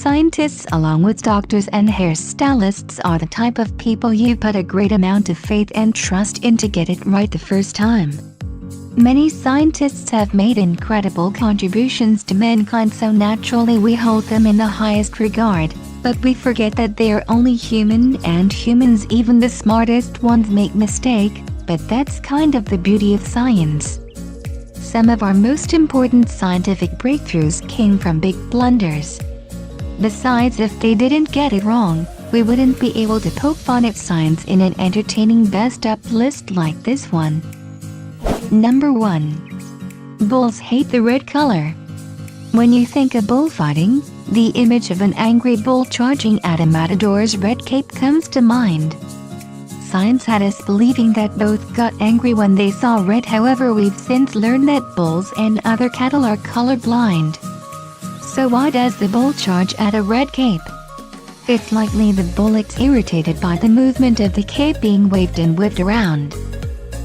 Scientists along with doctors and hairstylists are the type of people you put a great amount of faith and trust in to get it right the first time. Many scientists have made incredible contributions to mankind, so naturally we hold them in the highest regard, but we forget that they are only human, and humans, even the smartest ones, make mistakes, but that's kind of the beauty of science. Some of our most important scientific breakthroughs came from big blunders. Besides, if they didn't get it wrong, we wouldn't be able to poke fun at science in an entertaining best-up list like this one. Number 1. Bulls hate the red color. When you think of bullfighting, the image of an angry bull charging at a matador's red cape comes to mind. Science had us believing that both got angry when they saw red. However, we've since learned that bulls and other cattle are colorblind. So why does the bull charge at a red cape? It's likely the bull is irritated by the movement of the cape being waved and whipped around.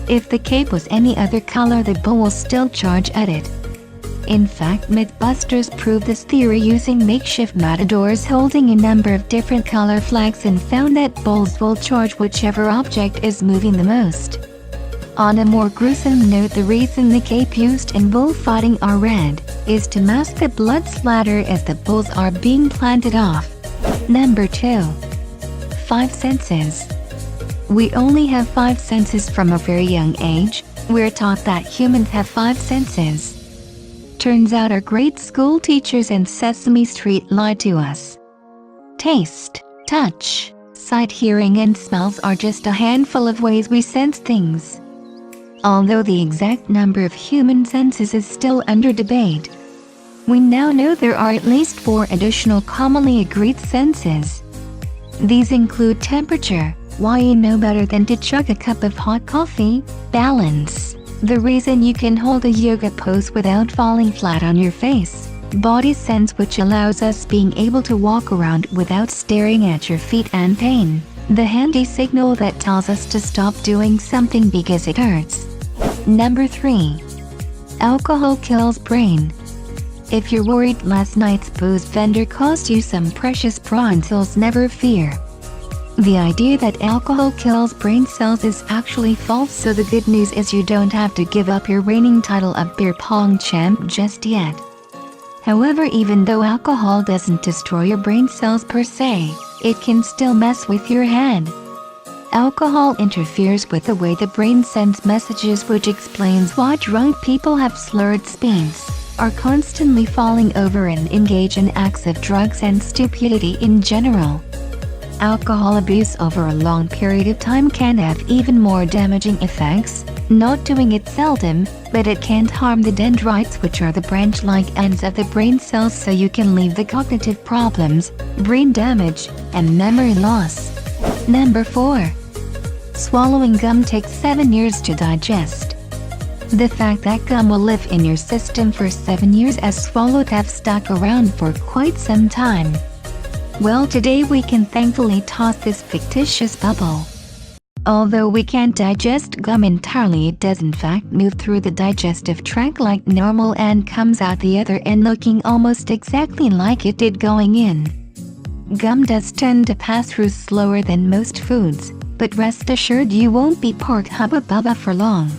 If the cape was any other color, the bull will still charge at it. In fact, Mythbusters proved this theory using makeshift matadors holding a number of different color flags and found that bulls will charge whichever object is moving the most. On a more gruesome note, the reason the cape used in bullfighting are red is to mask the blood splatter as the bulls are being planted off. Number 2. 5 senses. We only have 5 senses from a very young age. We're taught that humans have 5 senses. Turns out our great school teachers in Sesame Street lied to us. Taste, touch, sight, hearing, and smells are just a handful of ways we sense things. Although the exact number of human senses is still under debate, we now know there are at least 4 additional commonly agreed senses. These include temperature, why you know better than to chug a cup of hot coffee; balance, the reason you can hold a yoga pose without falling flat on your face; body sense, which allows us being able to walk around without staring at your feet; and pain, the handy signal that tells us to stop doing something because it hurts. Number 3. Alcohol kills brain. If you're worried last night's booze vendor cost you some precious prawn cells, never fear. The idea that alcohol kills brain cells is actually false, so the good news is you don't have to give up your reigning title of beer pong champ just yet. However, even though alcohol doesn't destroy your brain cells per se, it can still mess with your head. Alcohol interferes with the way the brain sends messages, which explains why drunk people have slurred speech, are constantly falling over, and engage in acts of drugs and stupidity in general. Alcohol abuse over a long period of time can have even more damaging effects. Not doing it seldom, but it can't harm the dendrites, which are the branch-like ends of the brain cells, so you can leave the cognitive problems, brain damage, and memory loss. Number 4. Swallowing gum takes 7 years to digest. The fact that gum will live in your system for 7 years as swallowed have stuck around for quite some time. Well, today we can thankfully toss this fictitious bubble. Although we can't digest gum entirely, it does in fact move through the digestive tract like normal and comes out the other end looking almost exactly like it did going in. Gum does tend to pass through slower than most foods, but rest assured you won't be pork hubba bubba for long.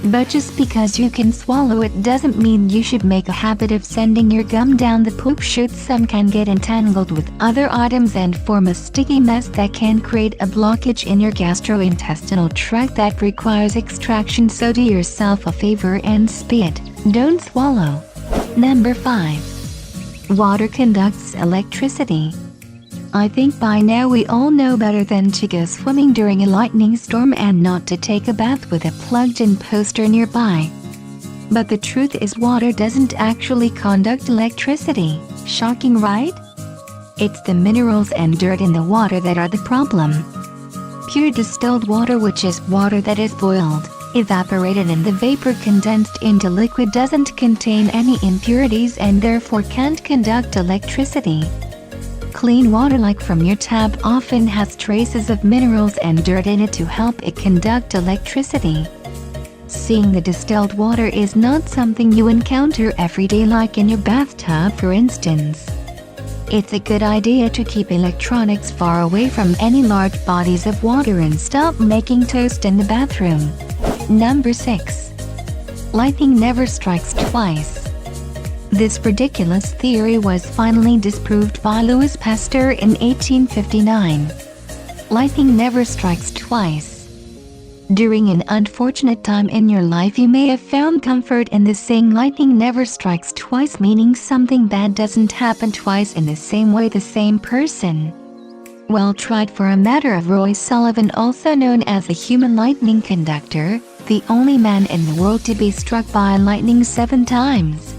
But just because you can swallow it doesn't mean you should make a habit of sending your gum down the poop chute. Some can get entangled with other items and form a sticky mess that can create a blockage in your gastrointestinal tract that requires extraction, so do yourself a favor and spit, don't swallow. Number 5. Water conducts electricity. I think by now we all know better than to go swimming during a lightning storm and not to take a bath with a plugged-in poster nearby. But the truth is, water doesn't actually conduct electricity. Shocking, right? It's the minerals and dirt in the water that are the problem. Pure distilled water, which is water that is boiled, evaporated, and the vapor condensed into liquid, doesn't contain any impurities and therefore can't conduct electricity. Clean water, like from your tap, often has traces of minerals and dirt in it to help it conduct electricity. Seeing the distilled water is not something you encounter every day, like in your bathtub for instance. It's a good idea to keep electronics far away from any large bodies of water and stop making toast in the bathroom. Number 6. Lightning never strikes twice. This ridiculous theory was finally disproved by Louis Pasteur in 1859. Lightning never strikes twice. During an unfortunate time in your life, you may have found comfort in the saying lightning never strikes twice, meaning something bad doesn't happen twice in the same way the same person. Well, tried for a matter of Roy Sullivan, also known as the human lightning conductor, the only man in the world to be struck by lightning 7 times.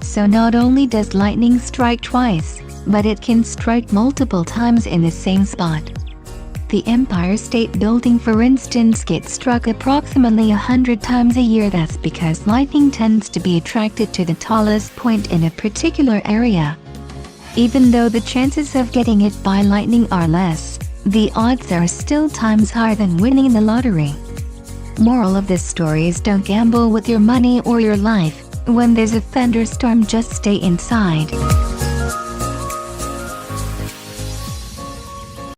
So not only does lightning strike twice, but it can strike multiple times in the same spot. The Empire State Building, for instance, gets struck approximately 100 times a year. That's because lightning tends to be attracted to the tallest point in a particular area. Even though the chances of getting hit by lightning are less, the odds are still times higher than winning the lottery. Moral of this story is don't gamble with your money or your life. When there's a thunderstorm, just stay inside.